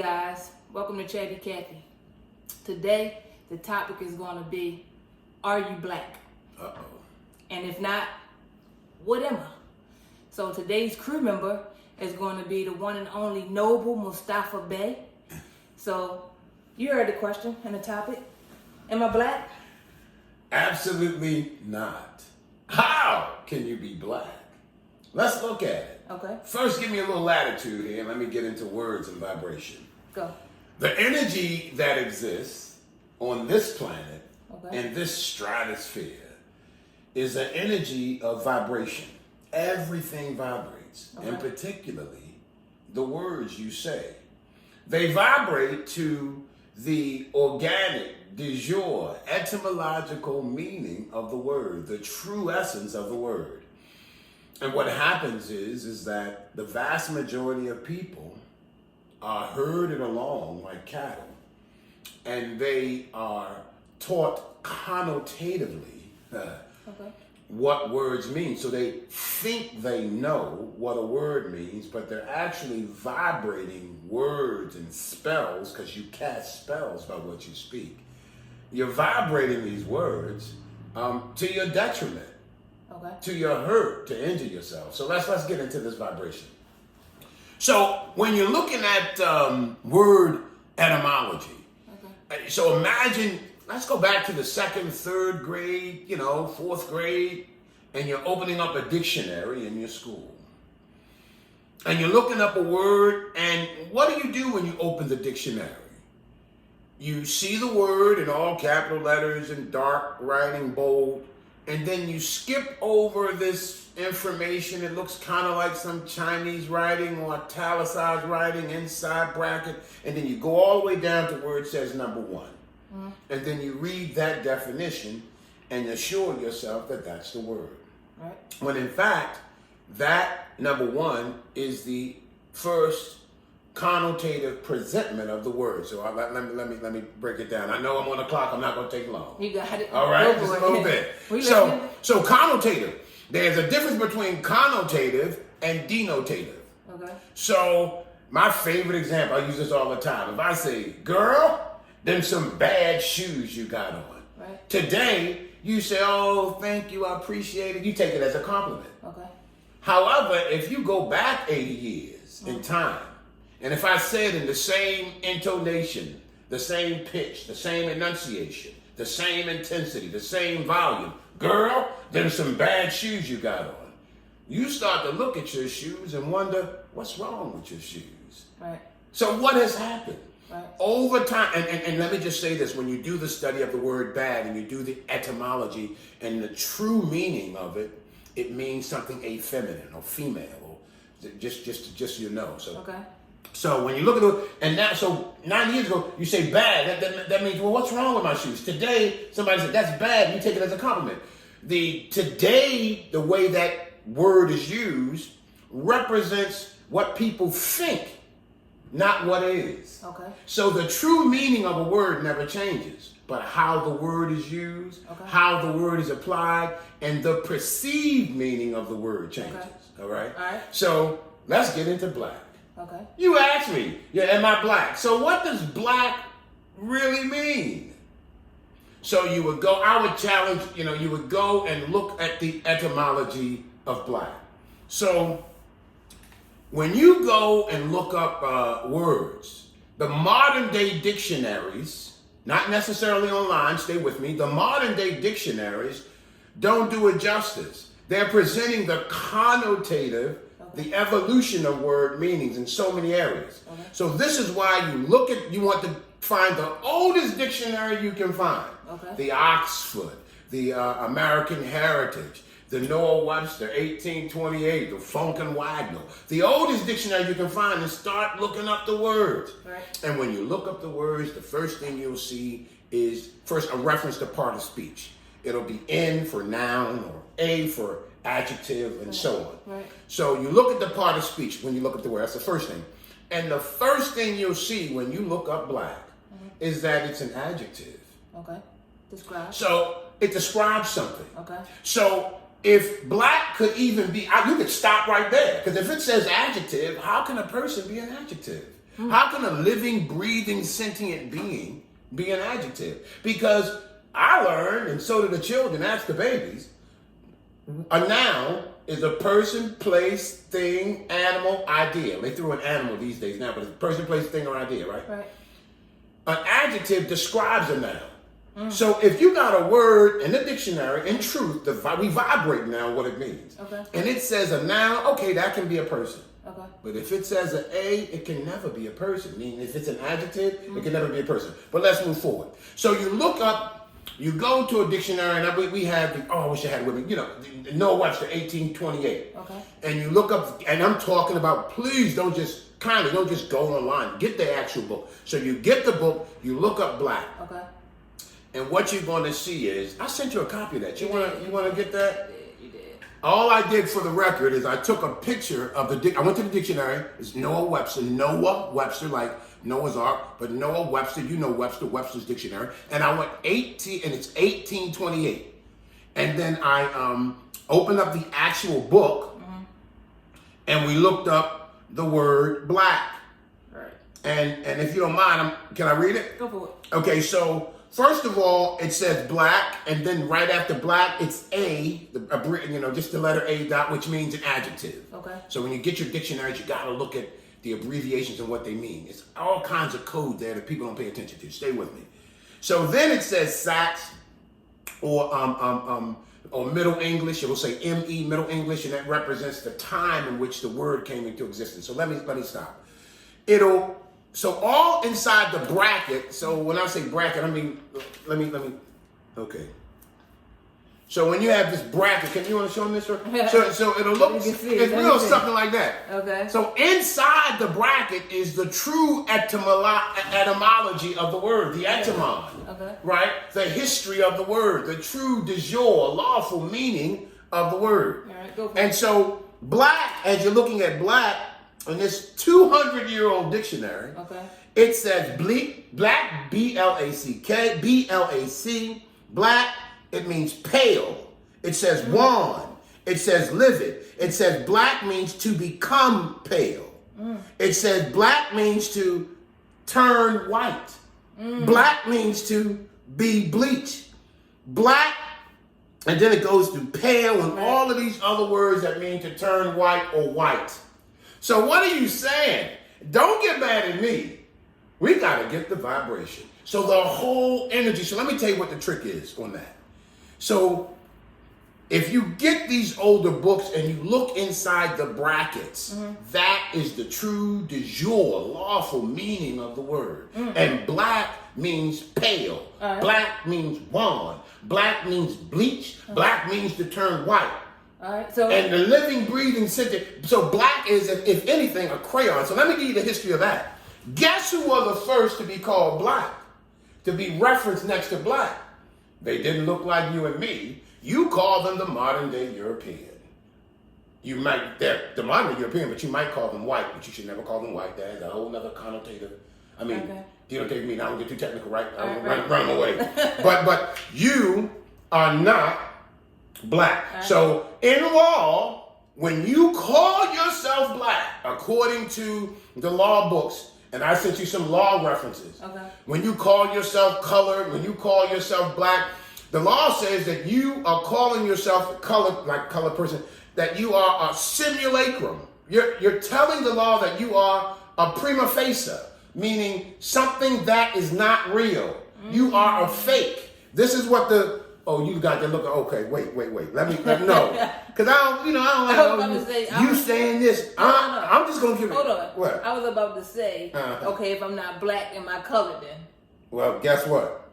Guys, welcome to Chatty Cathy. Today, the topic is going to be, are you black? Uh-oh. And if not, what am I? So today's crew member is going to be the one and only Noble Mustafa Bey. So you heard the question and the topic. Am I black? Absolutely not. How can you be black? Let's look at it. Okay, First, give me a little latitude here and let me get into words and vibration. go. The energy that exists on this planet Okay. and this stratosphere is an energy of vibration. Everything vibrates, and Okay. particularly the words you say. They vibrate to the organic, de jure, etymological meaning of the word, the true essence of the word. And what happens is that the vast majority of people are herded along like cattle, and they are taught connotatively Okay. what words mean. So they think they know what a word means, but they're actually vibrating words and spells, because you cast spells by what you speak. You're vibrating these words to your detriment, Okay. to your hurt, to injure yourself. So let's get into this vibration. So when you're looking at word etymology, Okay. so imagine, let's go back to the second, third grade, fourth grade, and you're opening up a dictionary in your school. And you're looking up a word, and what do when you open the dictionary? You see the word in all capital letters and dark writing, bold, and then you skip over this information. It looks kind of like some Chinese writing or italicized writing inside bracket, and then you go all the way down to where it says number one. And then you read that definition and assure yourself that that's the word. Right. When in fact, that number one is the first connotative presentment of the word. So let me break it down. I know I'm on the clock. I'm not going to take long. You got it. All right, Go just for a it. little bit. We listening? So connotative. There's a difference between connotative and denotative. Okay. So my favorite example, I use this all the time. If I say, girl, them some bad shoes you got on. Right. Today, you say, oh, thank you, I appreciate it. You take it as a compliment. Okay. However, if you go back 80 years in time, and if I said in the same intonation, the same pitch, the same enunciation, the same intensity, the same volume, girl, them some bad shoes you got on, you start to look at your shoes and wonder, what's wrong with your shoes? Right. So what has happened? Right. Over time, and let me just say this, when you do the study of the word bad and you do the etymology and the true meaning of it, it means something effeminate or female, or just so you know. So, Okay. so when you look at it, and now, so 9 years ago, you say bad, that means, well, what's wrong with my shoes? Today, somebody said, that's bad, you take it as a compliment. Today, the way that word is used represents what people think, not what it is. Okay. So the true meaning of a word never changes, but how the word is used, Okay. how the word is applied, and the perceived meaning of the word changes. Okay. All right? All right. So let's get into black. Okay. You asked me, am I black? So what does black really mean? So I would challenge, you would go and look at the etymology of black. So when you go and look up words, the modern day dictionaries, not necessarily online, stay with me, the modern day dictionaries don't do it justice. They're presenting the connotative, the evolution of word meanings in so many areas. Okay. So this is why you want to find the oldest dictionary you can find. Okay. The Oxford, the American Heritage, the Noah Webster, 1828, the Funk and Wagnall, the oldest dictionary you can find, and start looking up the words. Right. And when you look up the words, the first thing you'll see is first a reference to part of speech. It'll be N for noun or A for adjective and so on. Right. So you look at the part of speech when you look at the word. That's the first thing. And the first thing you'll see when you look up black is that it's an adjective. Okay. Describe. So it describes something. Okay. So if black could even be, you could stop right there. Because if it says adjective, how can a person be an adjective? How can a living, breathing, sentient being be an adjective? Because I learned, and so do the children, ask the babies, a noun is a person, place, thing, animal, idea. They threw an animal these days now, but it's a person, place, thing, or idea, right? Right. An adjective describes a noun. So if you got a word in the dictionary, in truth, we vibrate now what it means. Okay. And it says a noun, okay, that can be a person. Okay. But if it says an A, it can never be a person. Meaning if it's an adjective, it can never be a person. But let's move forward. So you look up, you go to a dictionary, and we have, I wish I had it with me, Noah Webster, 1828. Okay. And you look up, and I'm talking about, please don't just go online. Get the actual book. So you get the book, you look up black. Okay. And what you're going to see is, I sent you a copy of that. You want to get that? You did. All I did for the record is I took a picture of I went to the dictionary. It's Noah Webster, like Noah's Ark, but Noah Webster, Webster's dictionary. And I went and it's 1828. And then I opened up the actual book, and we looked up the word black. Right. And if you don't mind, can I read it? Go for it. Okay, so first of all, it says black, and then right after black, it's just the letter A dot, which means an adjective. Okay. So when you get your dictionaries, you got to look at the abbreviations and what they mean. It's all kinds of code there that people don't pay attention to. Stay with me. So then it says Sax, or Middle English. It will say ME, Middle English, and that represents the time in which the word came into existence. So let me stop. So all inside the bracket, so when I say bracket, I mean, okay. So when you have this bracket, you want to show them this? So it'll look, it's real something like that. Okay. So inside the bracket is the true etymology of the word, the etymon. Okay. Right? The history of the word, the true de jure, lawful meaning of the word. All right, go for And it. so black, as you're looking at black, in this 200-year-old dictionary, Okay. it says black, B-L-A-C-K, B-L-A-C, black, it means pale. It says wan. It says livid. It says black means to become pale. It says black means to turn white. Black means to be bleached. Black, and then it goes to pale and all of these other words that mean to turn white or white. So what are you saying? Don't get mad at me. We got to get the vibration. So the whole energy. So let me tell you what the trick is on that. So if you get these older books and you look inside the brackets, that is the true de jure, lawful meaning of the word. And black means pale. Right. Black means wan. Black means bleach. Black means to turn white. All right. So. And the living, breathing sentient. So black is, if anything, a crayon. So let me give you the history of that. Guess who was the first to be called black? To be referenced next to black? They didn't look like you and me. You call them the modern day European. They're the modern day European, but you might call them white, but you should never call them white. That is a whole other connotative. I mean, Okay. you don't take me now, I don't get too technical, right? I'll Right. run away. but you are not black. Right. So in law, when you call yourself black, according to the law books, and I sent you some law references. Okay. When you call yourself colored, when you call yourself black, the law says that you are calling yourself colored person, that you are a simulacrum. You're telling the law that you are a prima facie, meaning something that is not real. You are a fake. This is what you got to look at. Okay, wait. Let me know. Because I don't like you saying this. No. I'm just going to give it. Hold on. What? I was about to say, okay, if I'm not black, am I colored then? Well, guess what?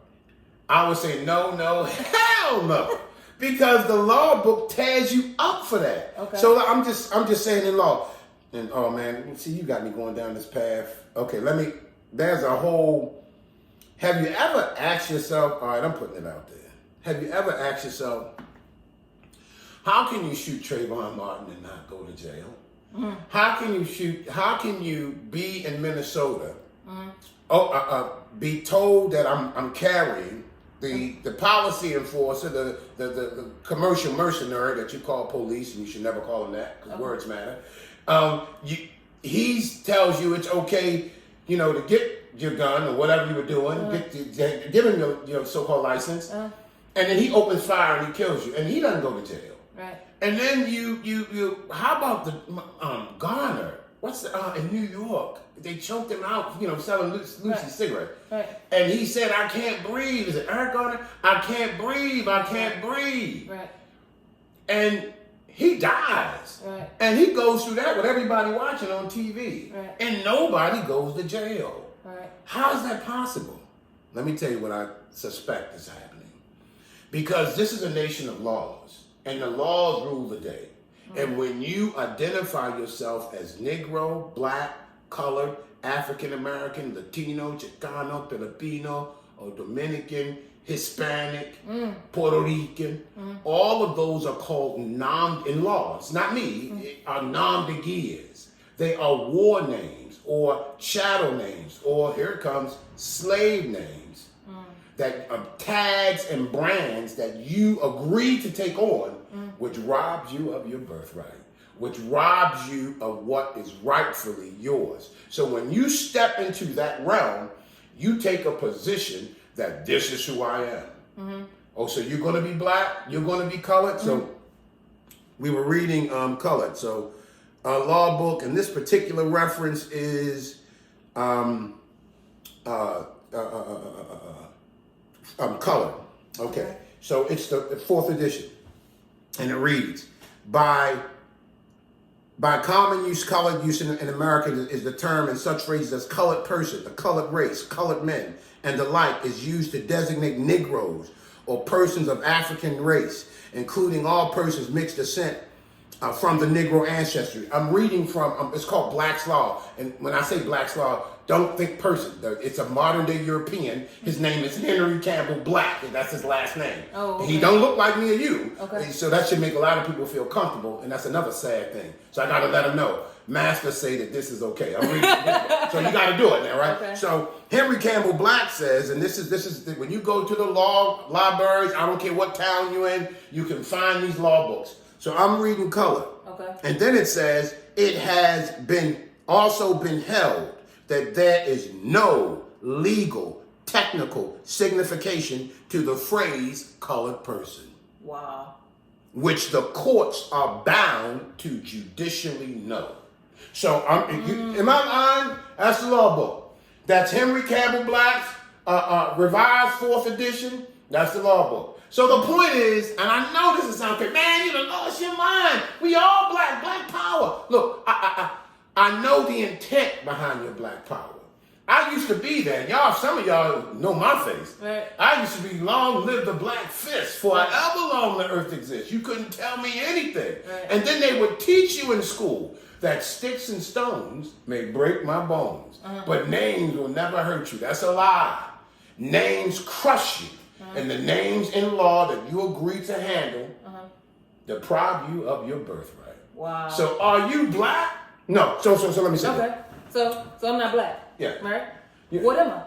I would say no, hell no. Because the law book tears you up for that. Okay. So I'm just saying in law. And oh man, see, you got me going down this path. Okay, there's a whole, have you ever asked yourself, all right, I'm putting it out there. Have you ever asked yourself, how can you shoot Trayvon Martin and not go to jail? How can you be in Minnesota, be told that I'm carrying the policy enforcer, the commercial mercenary that you call police, and you should never call them that because words matter. He tells you it's okay to get your gun or whatever you were doing, give him your so-called license, and then he opens fire and he kills you, and he doesn't go to jail. Right. And then you how about the Garner? What's in New York? They choked him out, selling Lucy cigarette. Right. And he said, "I can't breathe." Is it Eric Garner? I can't breathe. I can't breathe. Right. And he dies. Right. And he goes through that with everybody watching on TV. Right. And nobody goes to jail. Right. How is that possible? Let me tell you what I suspect is happening. Because this is a nation of laws, and the laws rule the day. And when you identify yourself as Negro, Black, Colored, African American, Latino, Chicano, Filipino, or Dominican, Hispanic, Puerto Rican, all of those are called in laws, not me, are nom de guerres. They are war names or chattel names, or here it comes, slave names, that are tags and brands that you agree to take on, which robs you of your birthright, which robs you of what is rightfully yours. So when you step into that realm, you take a position that this is who I am. Oh, so you're going to be Black, you're going to be colored. So we were reading Colored. So law book, and this particular reference is Colored. Okay, so it's the 4th edition, and it reads, by common use, colored use in America is the term in such phrases as colored person, the colored race, colored men, and the like is used to designate Negroes or persons of African race, including all persons mixed descent from the Negro ancestry. I'm reading from, it's called Black's Law. And when I say Black's Law, don't think person. It's a modern day European. His name is Henry Campbell Black, and that's his last name. Oh, okay. And he don't look like me or you. Okay. So that should make a lot of people feel comfortable, and that's another sad thing. So I got to let them know. Masters say that this is okay. I'm reading this. So you got to do it now, right? Okay. So Henry Campbell Black says, and this is when you go to the law libraries, I don't care what town you're in, you can find these law books. So I'm reading Color. Okay. And then it says, it has also been held that there is no legal, technical signification to the phrase colored person, Wow. which the courts are bound to judicially know. So am I lying? That's the law book. That's Henry Campbell Black's revised 4th edition. That's the law book. So the point is, and I know this is something, man, you done lost your mind. We all black power. Look, I know the intent behind your black power. I used to be there. Y'all, some of y'all know my face. Right. I used to be long live the black fist for however long the earth exists. You couldn't tell me anything. Right. And then they would teach you in school that sticks and stones may break my bones, but names will never hurt you. That's a lie. Names crush you. And the names in law that you agree to handle deprive you of your birthright. Wow. So are you black? No. So let me say Okay. that. So I'm not Black. Yeah. Right? Yeah. What am I?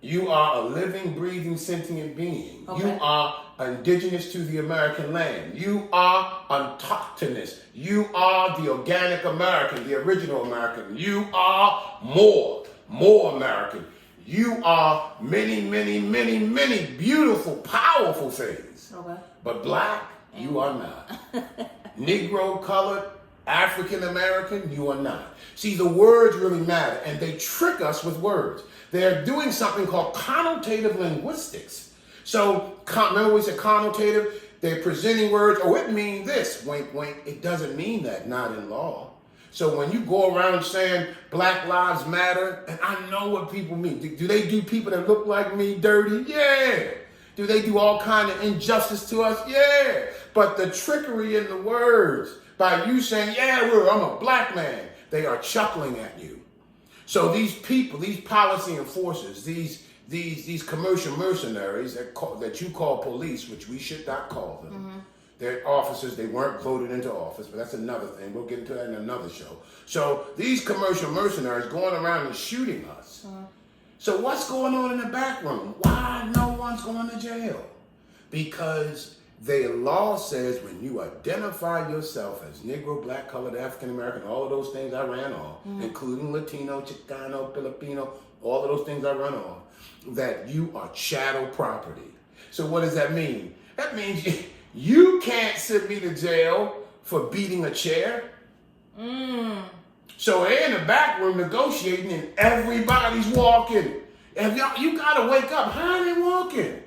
You are a living, breathing, sentient being. Okay. You are indigenous to the American land. You are autochthonous. You are the organic American, the original American. You are more American. You are many, many, many, many beautiful, powerful things. Okay. But black, you are not. Negro, colored, African American, you are not. See, the words really matter, and they trick us with words. They're doing something called connotative linguistics. So, remember we said connotative? They're presenting words, oh, it means this, wink, wink. It doesn't mean that, not in law. So when you go around saying Black Lives Matter, and I know what people mean. Do they do people that look like me dirty? Yeah. Do they do all kind of injustice to us? Yeah. But the trickery in the words, by you saying, yeah, I'm a black man, they are chuckling at you. So these people, these policy enforcers, these commercial mercenaries that you call police, which we should not call them, they're officers, they weren't voted into office, but that's another thing. We'll get into that in another show. So these commercial mercenaries going around and shooting us. So what's going on in the back room? Why no one's going to jail? Because The law says when you identify yourself as Negro, Black, Colored, African American, all of those things I ran off, including Latino, Chicano, Filipino, all of those things I run off, that you are chattel property. So what does that mean? That means you can't send me to jail for beating a chair. So they're in the back room negotiating and everybody's walking. And you gotta wake up. How are they walking?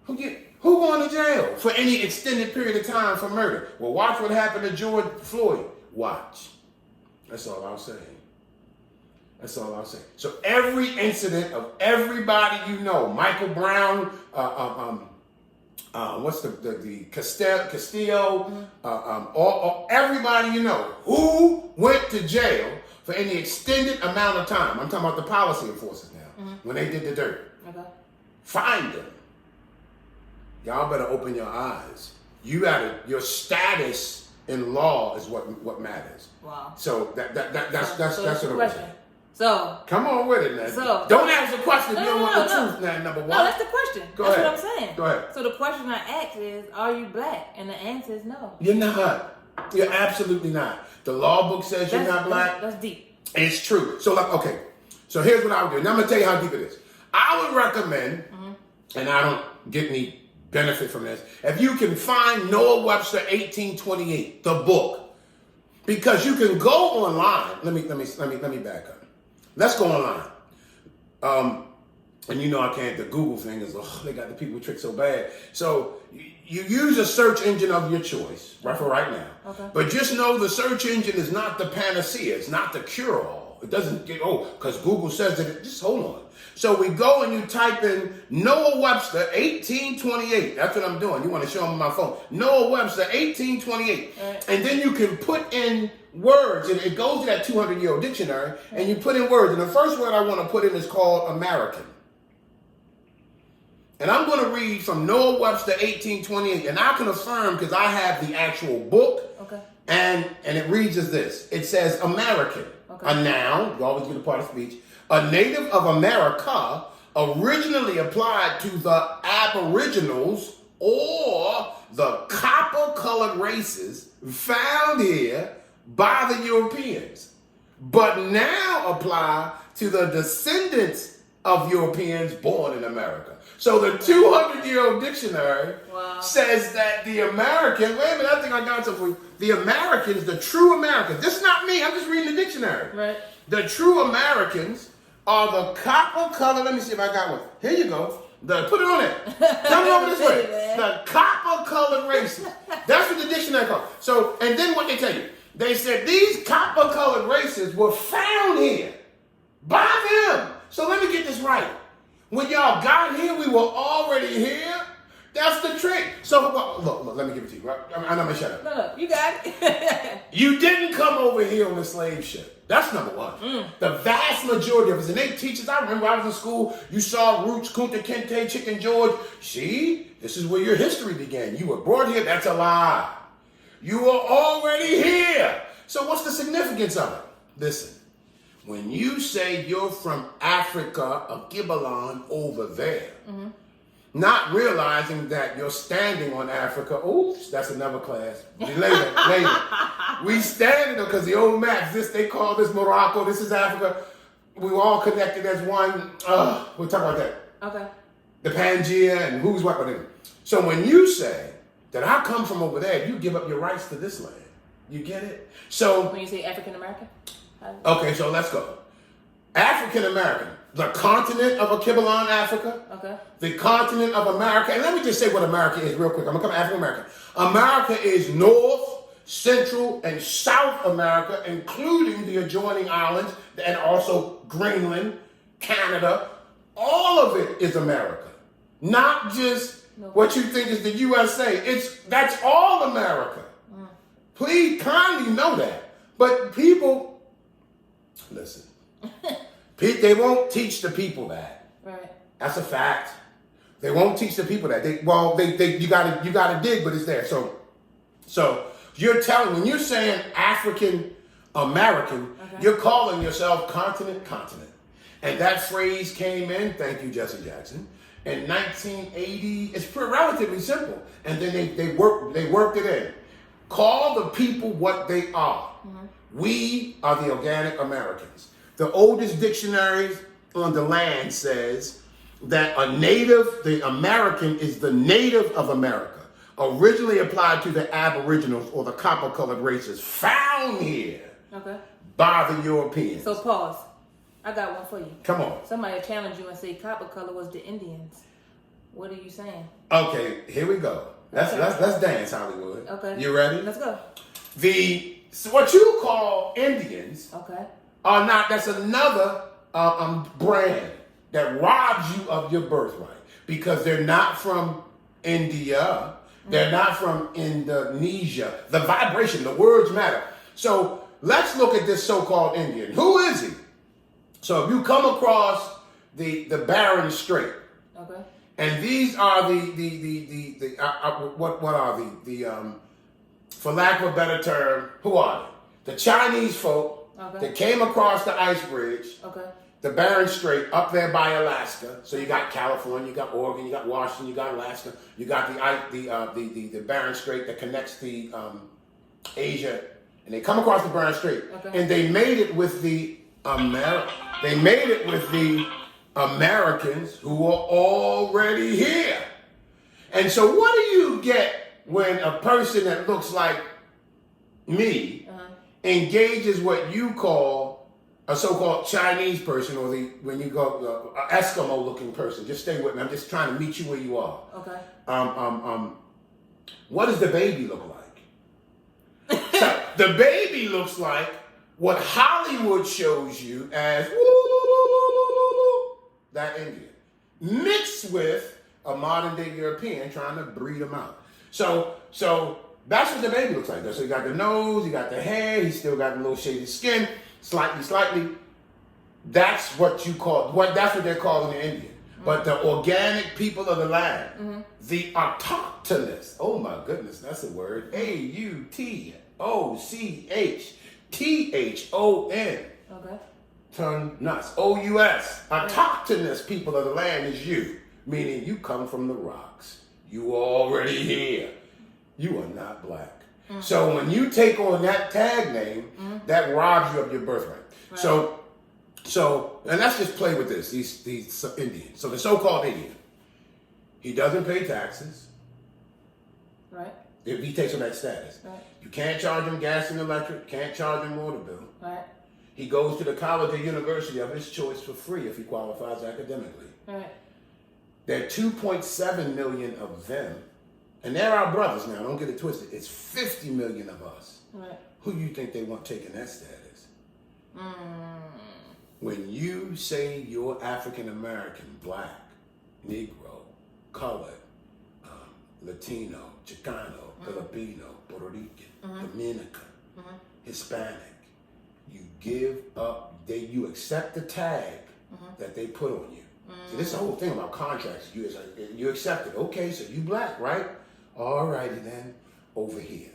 Who going to jail for any extended period of time for murder? Well, watch what happened to George Floyd. Watch. That's all I'll say. That's all I'll say. So every incident of everybody you know, Michael Brown, what's the Castillo, everybody you know who went to jail for any extended amount of time. I'm talking about the policy enforcers now, when they did the dirt. Okay. Find them. Y'all better open your eyes. Your status in law is what matters. Wow. So that's what I'm question. saying. So come on with it, man. So don't ask the question if you don't want the truth, now, number one. No, that's the question. Go that's ahead. what I'm saying. Go ahead. So the question I asked is, are you black? And the answer is no. You're not. You're absolutely not. The law book says you're not black. That's deep. It's true. So okay. So here's what I would do. Now I'm gonna tell you how deep it is. I would recommend, and I don't get any benefit from this, if you can find Noah Webster 1828, the book, because you can go online. Let me back up. Let's go online. And you know I can't. The Google thing is, they got the people tricked so bad. So you use a search engine of your choice, right for right now. Okay. But just know the search engine is not the panacea. It's not the cure-all. It doesn't get, because Google says that. Just hold on. So we go and you type in Noah Webster 1828. That's what I'm doing. You want to show them on my phone. Noah Webster 1828. Right. And then you can put in words, and it goes to that 200-year-old dictionary, and you put in words. And the first word I want to put in is called American. And I'm going to read from Noah Webster 1828, and I can affirm because I have the actual book. Okay. And it reads as this. It says American, Okay. a noun, you always get a part of speech, a native of America, originally applied to the Aboriginals or the copper-colored races found here by the Europeans, but now apply to the descendants of Europeans born in America. So the 200-year-old dictionary says that the American, wait a minute, I think I got something for you. The Americans, the true Americans, this is not me, I'm just reading the dictionary. Right. The true Americans are the copper-colored, let me see if I got one. Here you go. Put it on it. Come over this way. The copper-colored races. That's what the dictionary calls. So, and then what they tell you? They said these copper-colored races were found here by them. So let me get this right. When y'all got here, we were already here. That's the trick. So look, let me give it to you. Right? I'm going to shut up. No, you got it. You didn't come over here on a slave ship. That's number one. The vast majority of us, and they teach us, I remember I was in school, you saw Roots, Kunta Kinte, Chicken George. See, this is where your history began. You were brought here. That's a lie. You were already here. So what's the significance of it? Listen, when you say you're from Africa, of Gibeon over there, not realizing that you're standing on Africa. Oops, that's another class. Later. We standing because the old maps, they call this Morocco, this is Africa. We were all connected as one. We'll talk about that. Okay. The Pangea and who's what, whatever. So when you say that I come from over there, you give up your rights to this land. You get it? So When you say African American? okay, so let's go. African American, the continent of Akibalon, Africa. Okay. The continent of America. And let me just say what America is real quick. I'm going to come to African American. America is North, Central, and South America, including the adjoining islands and also Greenland, Canada. All of it is America. Not just what you think is the USA. That's all America. Please kindly know that. But people, listen, they won't teach the people that. Right. That's a fact. They won't teach the people that. You gotta dig, but it's there. So you're telling, when you're saying African American, you're calling yourself continent. And that phrase came in, thank you, Jesse Jackson, in 1980. It's relatively simple. And then they worked it in. Call the people what they are. We are the organic Americans. The oldest dictionaries on the land says that the American is the native of America, originally applied to the Aboriginals or the copper-colored races found here by the Europeans. So pause. I got one for you. Come on. Somebody challenge you and say copper color was the Indians. What are you saying? Okay, here we go. Let's dance, Hollywood. Okay. You ready? Let's go. So what you call Indians are not. That's another brand that robs you of your birthright because they're not from India. They're not from Indonesia. The vibration, the words matter. So let's look at this so-called Indian. Who is he? So if you come across the Bering Strait, and these are what are for lack of a better term, who are they? The Chinese folk that came across the ice bridge, the Bering Strait up there by Alaska. So you got California, you got Oregon, you got Washington, you got Alaska, you got the Bering Strait that connects the Asia, and they come across the Bering Strait, and they made it with the Americans who are already here. And so what do you get when a person that looks like me engages what you call a so-called Chinese person, or when you go Eskimo-looking person? Just stay with me. I'm just trying to meet you where you are. What does the baby look like? So the baby looks like what Hollywood shows you as that Indian, mixed with a modern-day European trying to breed them out. So that's what the baby looks like. So you got the nose, you got the hair, he's still got a little shaded skin, slightly. That's what that's what they're calling the Indian. But the organic people of the land, the autochthonous, oh my goodness, that's a word, AUTOCHTHON. Turn nuts. OUS. Autochthonous people of the land is you, meaning you come from the rocks. You already here. You are not black. So when you take on that tag name, that robs you of your birthright. So and let's just play with this. These Indians. So the so-called Indian, he doesn't pay taxes. If he takes on that status, you can't charge him gas and electric. Can't charge him water bill. He goes to the college or university of his choice for free if he qualifies academically. There are 2.7 million of them, and they're our brothers now. Don't get it twisted. It's 50 million of us. Who do you think they want taking that status? When you say you're African American, black, Negro, colored, Latino, Chicano, Filipino, Puerto Rican, Dominican, Hispanic, you accept the tag that they put on you. So this is the whole thing about contracts. You accept it. Okay, so you black, right? All righty then, over here.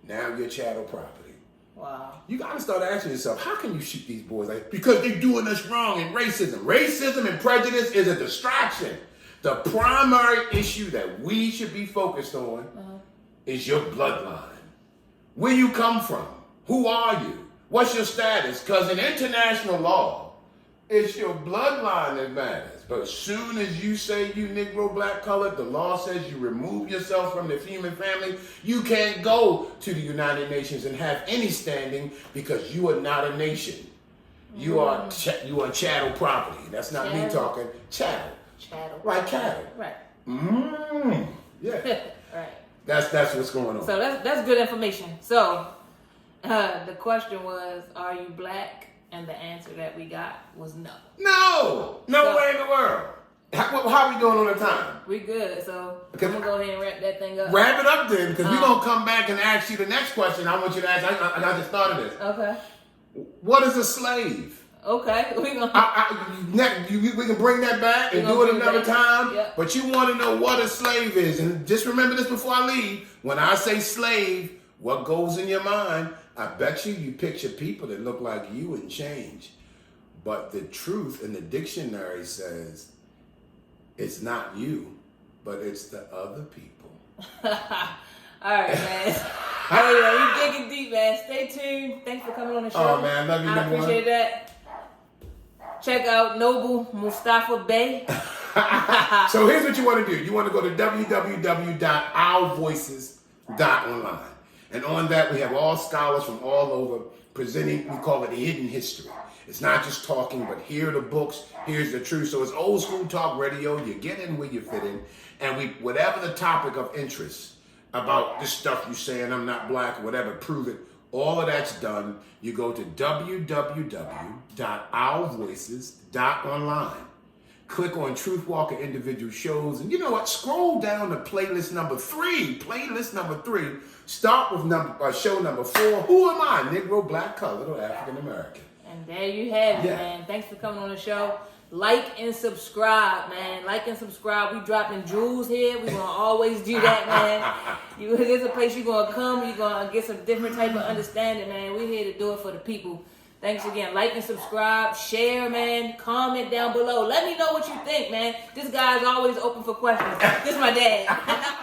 Now you're chattel property. Wow. You got to start asking yourself, how can you shoot these boys? Because they're doing us wrong in racism. Racism and prejudice is a distraction. The primary issue that we should be focused on is your bloodline. Where you come from? Who are you? What's your status? Because in international law, it's your bloodline that matters. But as soon as you say you Negro, black, colored, the law says you remove yourself from the human family. You can't go to the United Nations and have any standing because you are not a nation. You are chattel property. That's not me talking. Chattel. Like cattle. Yeah. That's what's going on. So that's good information. So the question was, are you black? And the answer that we got was no. No way in the world. How we doing on the time? We good. So I'm going to go ahead and wrap that thing up. Wrap it up then, because we're going to come back and ask you the next question. I want you to ask. I just thought of this. Okay. What is a slave? Okay. We can bring that back and do it another time. Yep. But you want to know what a slave is. And just remember this before I leave. When I say slave, what goes in your mind? I bet you picture people that look like you and change. But the truth in the dictionary says It's not you, but it's the other people. All right, man. Hey, man, you digging deep, man. Stay tuned. Thanks for coming on the show. Oh, man, love you, I number one. appreciate that. Check out Noble Mustafa Bey. So here's what you want to do. You want to go to www.ourvoices.online. And on that, we have all scholars from all over presenting, we call it hidden history. It's not just talking, but here are the books, here's the truth. So it's old school talk radio. You get in where you fit in. And we, whatever the topic of interest about this stuff you saying, I'm not black, whatever, prove it. All of that's done. You go to www.ourvoices.online. Click on Truth Walker individual shows. And you know what? Scroll down to playlist number 3. Playlist number 3. Start with show number 4. Who am I? Negro, black, colored, or African American. And there you have it, man. Thanks for coming on the show. Like and subscribe, man. Like and subscribe. We dropping jewels here. We're going to always do that, man. There's a place you're going to come. You're going to get some different type of understanding, man. We're here to do it for the people. Thanks again. Like and subscribe. Share, man. Comment down below. Let me know what you think, man. This guy's always open for questions. This is my dad.